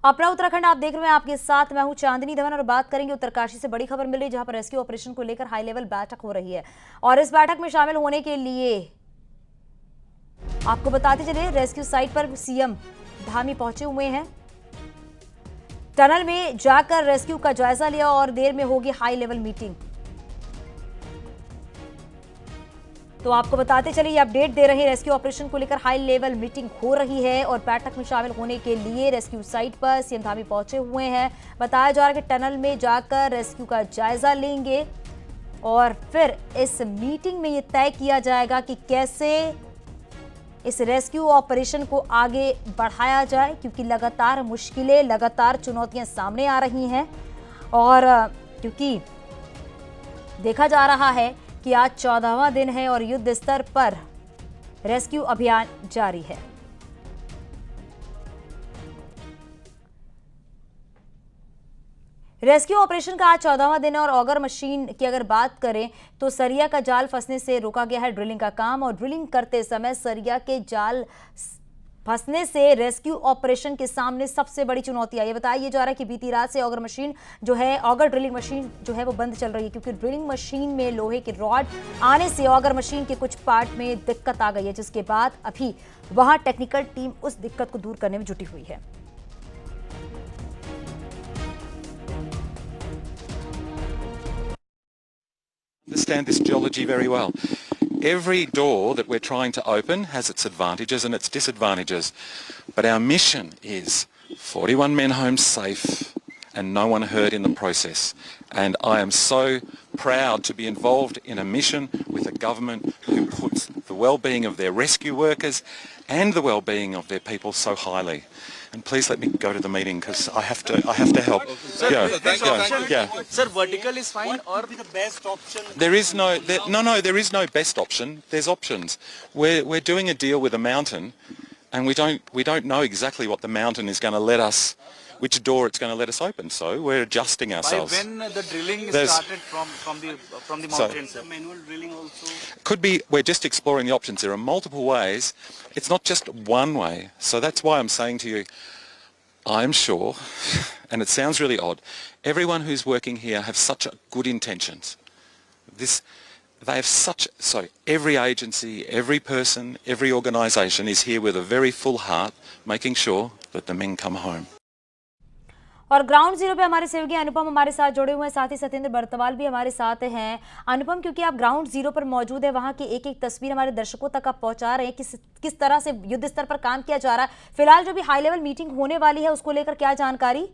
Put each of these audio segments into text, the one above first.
अपना उत्तराखंड आप देख रहे हैं, आपके साथ मैं हूं चांदनी धवन और बात करेंगे उत्तरकाशी से बड़ी खबर मिल रही है जहां पर रेस्क्यू ऑपरेशन को लेकर हाई लेवल बैठक हो रही है। और इस बैठक में शामिल होने के लिए आपको बताते चलिए रेस्क्यू साइट पर सीएम धामी पहुंचे हुए हैं। टनल में जाकर रेस्क्यू का जायजा लिया और देर में होगी हाई लेवल मीटिंग। तो आपको बताते चलिए ये अपडेट दे रहे हैं, रेस्क्यू ऑपरेशन को लेकर हाई लेवल मीटिंग हो रही है और बैठक में शामिल होने के लिए रेस्क्यू साइट पर सीएम धामी पहुंचे हुए हैं। बताया जा रहा है कि टनल में जाकर रेस्क्यू का जायजा लेंगे और फिर इस मीटिंग में ये तय किया जाएगा कि कैसे इस रेस्क्यू ऑपरेशन को आगे बढ़ाया जाए, क्योंकि लगातार मुश्किलें, लगातार चुनौतियां सामने आ रही हैं और क्योंकि देखा जा रहा है कि आज 14वां दिन है और युद्ध स्तर पर रेस्क्यू अभियान जारी है। रेस्क्यू ऑपरेशन का आज 14वां दिन है और ऑगर मशीन की अगर बात करें तो सरिया का जाल फंसने से रोका गया है ड्रिलिंग का काम और ड्रिलिंग करते समय सरिया के जाल फंसने से रेस्क्यू ऑपरेशन के सामने सबसे बड़ी चुनौती आई। ये बताया जा रहा है कि बीती रात से ऑगर मशीन जो है, ऑगर ड्रिलिंग मशीन जो है वो बंद चल रही है, क्योंकि ड्रिलिंग मशीन में लोहे के रॉड आने से ऑगर मशीन के कुछ पार्ट में दिक्कत आ गई है, जिसके बाद अभी वहां टेक्निकल टीम उस दिक्कत को दूर करने में जुटी हुई है। Understand this geology very well. Every door that we're trying to open has its advantages and its disadvantages. But our mission is 41 men home safe and no one hurt in the process. And I am so proud to be involved in a mission with a government who puts the well-being of their rescue workers and the well-being of their people so highly. And please let me go to the meeting because I have to help. Sir, Yeah. Sir, vertical is fine or the best option? There is there is no best option. There's options. We're doing a deal with a mountain, and we don't know exactly what the mountain is going to let us, which door it's going to let us open. So we're adjusting ourselves. by when the drilling started from the mountain, sir? Manual drilling also. Could be. We're just exploring the options. There are multiple ways. It's not just one way. So that's why I'm saying to you, I'm sure, and it sounds really odd, everyone who's working here have such good intentions. They have so every agency, every person, every organisation is here with a very full heart, making sure that the men come home. और ground zero पे हमारे सहयोगी अनुपम हमारे साथ जुड़े हुए हैं, साथ ही सत्येंद्र बर्तवाल भी हमारे साथ हैं। अनुपम, क्योंकि आप ग्राउंड जीरो पर मौजूद है, वहां की एक एक तस्वीर हमारे दर्शकों तक आप पहुंचा रहे हैं, किस तरह से युद्ध स्तर पर काम किया जा रहा है। फिलहाल जो भी हाई लेवल मीटिंग होने वाली है उसको लेकर क्या जानकारी?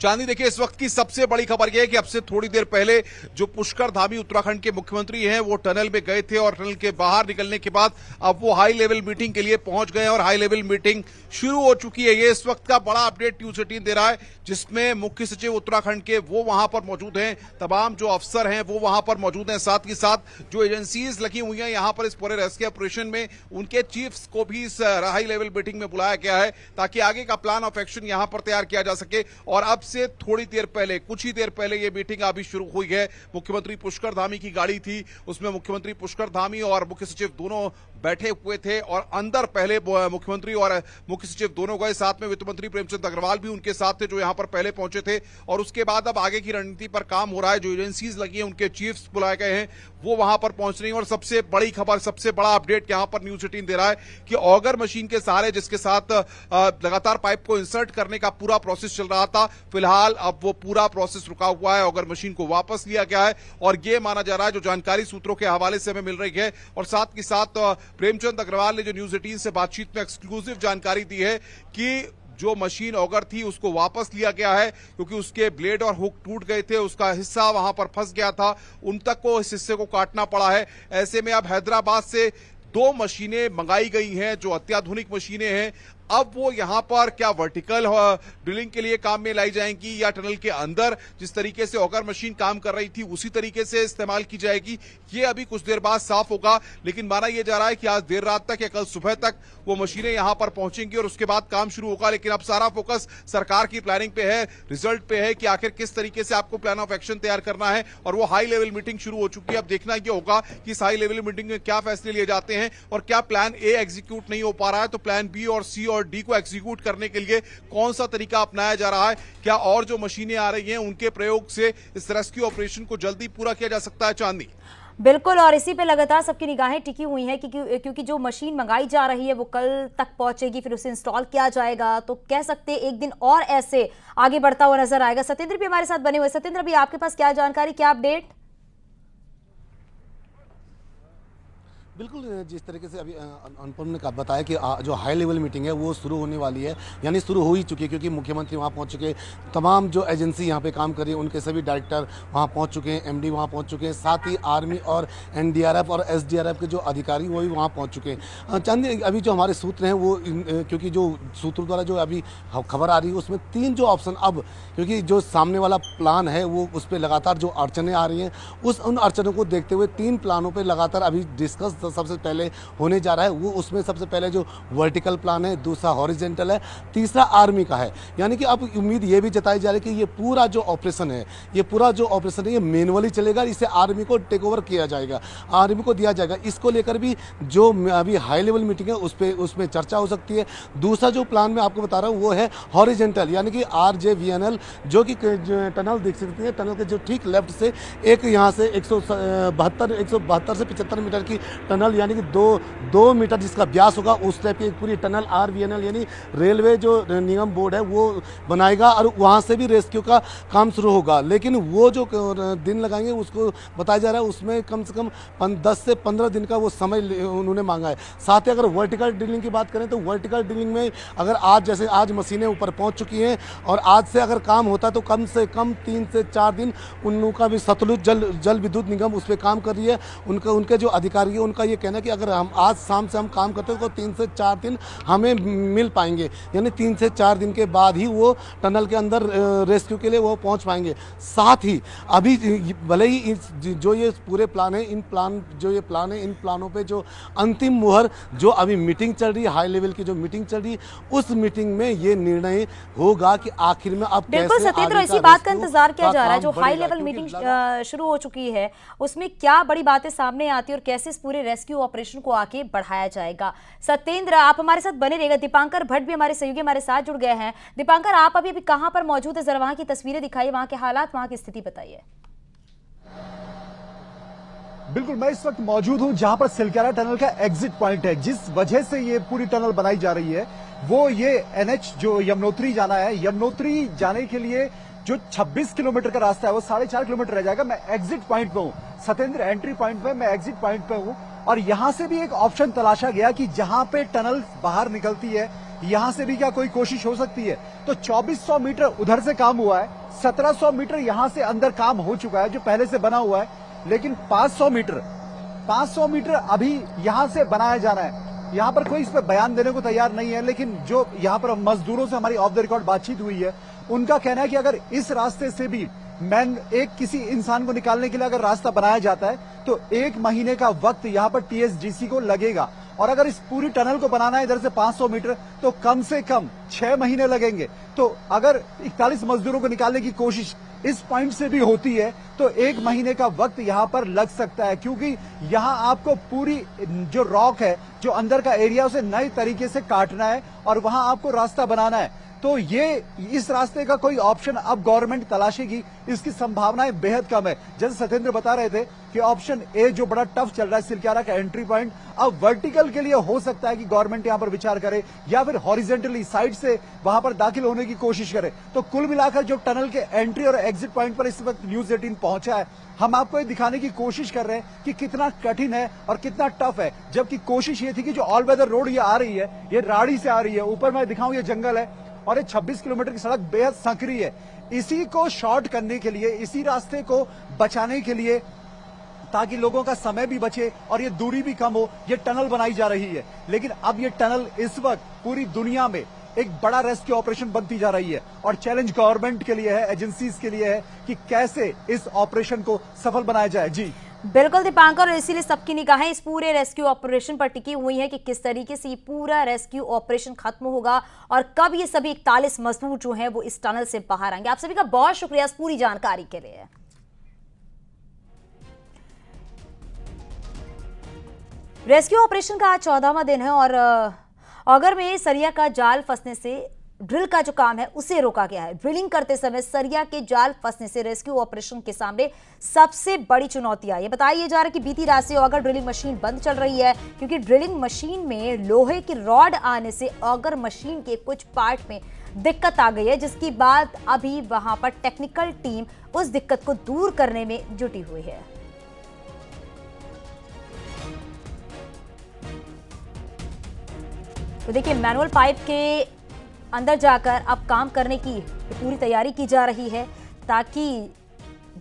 चांदी, देखिए इस वक्त की सबसे बड़ी खबर यह है कि अब से थोड़ी देर पहले जो पुष्कर धामी उत्तराखंड के मुख्यमंत्री हैं वो टनल में गए थे और टनल के बाहर निकलने के बाद अब वो हाई लेवल मीटिंग के लिए पहुंच गए और हाई लेवल मीटिंग शुरू हो चुकी है। ये इस वक्त का बड़ा अपडेट न्यूज 18 दे रहा है, जिसमें मुख्य सचिव उत्तराखंड के वो वहां पर मौजूद हैं, तमाम जो अफसर हैं वो वहां पर मौजूद हैं, साथ ही साथ जो एजेंसीज लगी हुई हैं यहां पर इस पूरे रेस्क्यू ऑपरेशन में, उनके चीफ्स को भी इस हाई लेवल मीटिंग में बुलाया गया है ताकि आगे का प्लान ऑफ एक्शन यहां पर तैयार किया जा सके। और अब से थोड़ी देर पहले, कुछ ही देर पहले ये मीटिंग अभी शुरू हुई है। मुख्यमंत्री पुष्कर धामी की गाड़ी थी, उसमें मुख्यमंत्री पुष्कर धामी और मुख्य सचिव दोनों बैठे हुए थे और अंदर पहले मुख्यमंत्री और मुख्य सचिव दोनों गए, साथ में वित्त मंत्री प्रेमचंद अग्रवाल भी उनके साथ थे जो यहां पर पहले पहुंचे थे। और उसके बाद अब आगे की रणनीति पर काम हो रहा है, जो एजेंसीज लगी हैं उनके चीफ्स बुलाए गए हैं वो वहां पर पहुंच रही हैं। और सबसे बड़ी खबर, सबसे बड़ा अपडेट यहां पर न्यूज 18 दे रहा है कि ऑगर मशीन के सहारे, जिसके साथ लगातार पाइप को इंसर्ट करने का पूरा प्रोसेस चल रहा था, फिलहाल अब वो पूरा प्रोसेस रुका हुआ है, ऑगर मशीन को वापस लिया गया है। और ये माना जा रहा है, जो जानकारी सूत्रों के हवाले से हमें मिल रही है और साथ ही साथ प्रेमचंद अग्रवाल ने जो न्यूज 18 से बातचीत में एक्सक्लूसिव जानकारी दी है कि जो मशीन ऑगर थी उसको वापस लिया गया है, क्योंकि उसके ब्लेड और हुक टूट गए थे, उसका हिस्सा वहां पर फंस गया था, उन तक को इस हिस्से को काटना पड़ा है। ऐसे में अब हैदराबाद से 2 मशीनें मंगाई गई हैं जो अत्याधुनिक मशीनें हैं। अब वो यहां पर क्या वर्टिकल ड्रिलिंग के लिए काम में लाई जाएंगी या टनल के अंदर जिस तरीके से ऑगर मशीन काम कर रही थी उसी तरीके से इस्तेमाल की जाएगी, ये अभी कुछ देर बाद साफ होगा। लेकिन माना यह जा रहा है कि आज देर रात तक या कल सुबह तक वो मशीनें यहां पर पहुंचेंगी और उसके बाद काम शुरू होगा। लेकिन अब सारा फोकस सरकार की प्लानिंग पे है, रिजल्ट पे है कि आखिर किस तरीके से आपको प्लान ऑफ एक्शन तैयार करना है। और वो हाई लेवल मीटिंग शुरू हो चुकी है। अब देखना यह होगा कि इस हाई लेवल मीटिंग में क्या फैसले लिए जाते हैं और क्या प्लान ए एग्जीक्यूट नहीं हो पा रहा है तो प्लान बी और सी और और डी को एग्जीक्यूट करने के लिए कौन सा तरीका अपनाया जा रहा है? क्या और जो मशीनें आ रही हैं उनके प्रयोग से इस रेस्क्यू ऑपरेशन को जल्दी पूरा किया जा सकता है? चांदनी। बिल्कुल, और इसी पे लगातार सबकी निगाहें टिकी हुई हैं क्योंकि जो मशीन मंगाई जा रही है वो कल तक पहुंचेगी, फिर उसे इंस्टॉल किया जाएगा, तो कह सकते हैं एक दिन और ऐसे आगे बढ़ता हुआ नजर आएगा। सत्येंद्र भी हमारे साथ बने हुए। सत्येंद्र, अभी आपके पास क्या जानकारी, क्या अपडेट? बिल्कुल, जिस तरीके से अभी अनुपम ने बताया कि जो हाई लेवल मीटिंग है वो शुरू होने वाली है, यानी शुरू हो ही चुकी है, क्योंकि मुख्यमंत्री वहाँ पहुँच चुके हैं, तमाम जो एजेंसी यहाँ पे काम कर रही है उनके सभी डायरेक्टर वहाँ पहुँच चुके हैं, एमडी वहाँ पहुँच चुके हैं, साथ ही आर्मी और एनडीआरएफ और एसडीआरएफ के जो अधिकारी वो भी वहाँ पहुँच चुके हैं। चांदनी, अभी जो हमारे सूत्र हैं वो क्योंकि जो सूत्रों द्वारा जो अभी खबर आ रही है उसमें 3 जो ऑप्शन, अब क्योंकि जो सामने वाला प्लान है वो उस पर लगातार जो अड़चनें आ रही हैं उन अड़चनों को देखते हुए 3 प्लानों पर लगातार अभी डिस्कस सबसे पहले होने जा रहा है। वो उसमें सबसे पहले जो वर्टिकल प्लान है, दूसरा हॉरिजेंटल है, तीसरा आर्मी का है। यानी कि अब उम्मीद ये भी जताई जा रही है कि ये पूरा जो ऑपरेशन है ये मैनुअली चलेगा, इसे आर्मी को टेक ओवर किया जाएगा, आर्मी को दिया जाएगा। इसको लेकर भी जो अभी हाई लेवल मीटिंग है उसमें चर्चा हो सकती है। दूसरा जो प्लान मैं आपको बता रहा हूँ वो है हॉरिजेंटल, यानी कि RJVNL, जो कि टनल देख सकती है, टनल के जो ठीक लेफ्ट से एक यहाँ से 172 से 75 मीटर की टनल, यानी कि 2 मीटर जिसका व्यास होगा उस टाइप की पूरी टनल RVNL यानी रेलवे जो निगम बोर्ड है वो बनाएगा, और वहाँ से भी रेस्क्यू का काम शुरू होगा। लेकिन वो जो दिन लगाएंगे उसको बताया जा रहा है उसमें कम से कम 10 से 15 दिन का वो समय उन्होंने मांगा है। साथ ही अगर वर्टिकल ड्रिलिंग की बात करें तो वर्टिकल ड्रिलिंग में अगर आज मशीनें ऊपर पहुँच चुकी हैं और आज से अगर काम होता है तो कम से कम 3 से 4 दिन उनका भी सतलुज जल विद्युत निगम उस पर काम कर रही है। उनके जो अधिकारी है उनका ये कहना है कि अगर हम आज शाम से हम काम करते हैं तो 3 से 4 दिन हमें मिल पाएंगे, यानी 3 से 4 दिन के बाद ही वो टनल के अंदर रेस्क्यू के लिए वो पहुंच पाएंगे। साथ ही अभी भले ही जो ये पूरे प्लान है, इन प्लानों पे जो अंतिम मुहर जो अभी मीटिंग चल रही है, हाई लेवल की जो मीटिंग चल रही है, उस मीटिंग में ये निर्णय होगा कि आखिर में अब बिल्कुल सत्येंद्र, इसी बात का इंतजार किया जा रहा है। जो हाई लेवल मीटिंग शुरू हो चुकी है उसमें क्या बड़ी बातें सामने आती है और कैसे इस पूरे रेस्क्यू ऑपरेशन को आगे बढ़ाया जाएगा। सत्येंद्र, आप हमारे साथ बने रहिएगा। दीपांकर भट्ट भी हमारे सहयोगी हमारे साथ जुड़ गए हैं। दीपांकर, आप अभी कहां पर मौजूद है, जरा वहां की तस्वीरें दिखाइए, वहां के हालात, वहां की स्थिति बताइए। बिल्कुल, मैं इस वक्त मौजूद हूं जहां पर सिलक्यारा टनल का एग्जिट पॉइंट है। जिस वजह से ये पूरी टनल बनाई जा रही है वो ये NH जो यमुनोत्री जाना है, यमुनोत्री जाने के लिए जो 26 किलोमीटर का रास्ता है वो 4.5 किलोमीटर रह जाएगा। मैं एग्जिट पॉइंट पे हूं सत्येंद्र, एंट्री पॉइंट पे, मैं एग्जिट पॉइंट पे हूं और यहां से भी एक ऑप्शन तलाशा गया कि जहां पे टनल बाहर निकलती है यहां से भी क्या कोई कोशिश हो सकती है। तो 2400 मीटर उधर से काम हुआ है, 1700 मीटर यहां से अंदर काम हो चुका है जो पहले से बना हुआ है, लेकिन 500 मीटर अभी यहां से बनाया जाना है। यहां पर कोई इस पर बयान देने को तैयार नहीं है, लेकिन जो यहां पर मजदूरों से हमारी ऑफ द रिकॉर्ड बातचीत हुई है उनका कहना है कि अगर इस रास्ते से भी किसी इंसान को निकालने के लिए अगर रास्ता बनाया जाता है तो 1 महीने का वक्त यहां पर TSGC को लगेगा, और अगर इस पूरी टनल को बनाना है इधर से 500 मीटर तो कम से कम 6 महीने लगेंगे। तो अगर 41 मजदूरों को निकालने की कोशिश इस पॉइंट से भी होती है तो 1 महीने का वक्त यहां पर लग सकता है, क्योंकि यहां आपको पूरी जो रॉक है, जो अंदर का एरिया, उसे नए तरीके से काटना है और वहां आपको रास्ता बनाना है। तो ये इस रास्ते का कोई ऑप्शन अब गवर्नमेंट तलाशेगी, इसकी संभावनाएं बेहद कम है। जैसे सत्येंद्र बता रहे थे कि ऑप्शन ए जो बड़ा टफ चल रहा है सिलक्यारा का एंट्री पॉइंट, अब वर्टिकल के लिए हो सकता है कि गवर्नमेंट यहां पर विचार करे या फिर हॉरिजेंटली साइड से वहां पर दाखिल होने की कोशिश करे। तो कुल मिलाकर जो टनल के एंट्री और एग्जिट पॉइंट पर इस वक्त न्यूज 18 पहुंचा है, हम आपको ये दिखाने की कोशिश कर रहे हैं कि कितना कठिन है और कितना टफ है। जबकि कोशिश ये थी कि जो ऑल वेदर रोड ये आ रही है ये राड़ी से आ रही है, ऊपर मैं दिखाऊं ये जंगल है और ये 26 किलोमीटर की सड़क बेहद संकरी है। इसी को शॉर्ट करने के लिए, इसी रास्ते को बचाने के लिए, ताकि लोगों का समय भी बचे और ये दूरी भी कम हो, ये टनल बनाई जा रही है। लेकिन अब ये टनल इस वक्त पूरी दुनिया में एक बड़ा रेस्क्यू ऑपरेशन बनती जा रही है और चैलेंज गवर्नमेंट के लिए है, एजेंसीज के लिए है कि कैसे इस ऑपरेशन को सफल बनाया जाए। जी बिल्कुल दीपांकर, और इसीलिए सबकी निगाहें इस पूरे रेस्क्यू ऑपरेशन पर टिकी हुई है कि किस तरीके से ये पूरा रेस्क्यू ऑपरेशन खत्म होगा और कब ये सभी 41 मजदूर जो हैं वो इस टनल से बाहर आएंगे। आप सभी का बहुत शुक्रिया इस पूरी जानकारी के लिए। रेस्क्यू ऑपरेशन का आज 14वां दिन है ऑगर में सरिया का जाल फंसने से ड्रिल का जो काम है उसे रोका गया है। ड्रिलिंग करते समय सरिया के जाल फंसने से रेस्क्यू ऑपरेशन के सामने सबसे बड़ी चुनौती आई है। बताया जा रहा है कि बीती रात से ऑगर ड्रिलिंग मशीन बंद चल रही है, क्योंकि ड्रिलिंग मशीन में लोहे की रॉड आने से ऑगर मशीन के कुछ पार्ट में दिक्कत आ गई है, जिसकी बाद अभी वहां पर टेक्निकल टीम उस दिक्कत को दूर करने में जुटी हुई है। तो देखिए, मैनुअल पाइप के अंदर जाकर अब काम करने की पूरी तैयारी की जा रही है, ताकि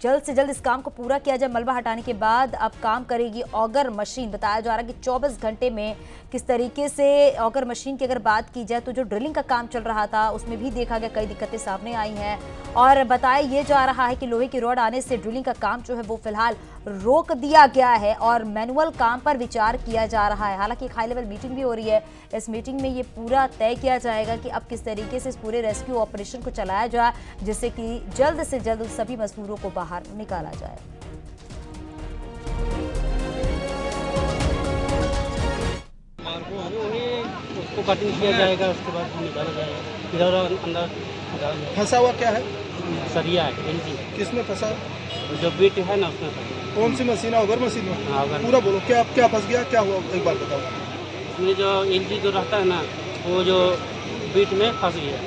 जल्द से जल्द इस काम को पूरा किया जाए। मलबा हटाने के बाद अब काम करेगी ऑगर मशीन। बताया जा रहा है कि 24 घंटे में किस तरीके से ऑगर मशीन की अगर बात की जाए तो जो ड्रिलिंग का काम चल रहा था उसमें भी देखा गया कई दिक्कतें सामने आई हैं, और बताया ये जा रहा है कि लोहे की रॉड आने से ड्रिलिंग का काम जो है वो फिलहाल रोक दिया गया है और मैनुअल काम पर विचार किया जा रहा है। हालांकि एक हाई लेवल मीटिंग भी हो रही है। इस मीटिंग में ये पूरा तय किया जाएगा कि अब किस तरीके से इस पूरे रेस्क्यू ऑपरेशन को चलाया जाए, जिससे कि जल्द से जल्द सभी मजदूरों को बाहर निकाला जाए। उसको कटिंग किया जाएगा, उसके बाद निकाला जाएगा। इधर अंदर फंसा हुआ क्या है? सरिया है। एलजी किसमें फंसा? जो बीट है ना उसमें फंसा। कौन सी मशीन है? ऑगर मशीन में? हाँ, ऑगर। पूरा बोलो, क्या फंस गया, क्या हुआ, एक बार बताओ। उसमें जो एलजी जो रहता है ना, वो जो बीट में फंस गया।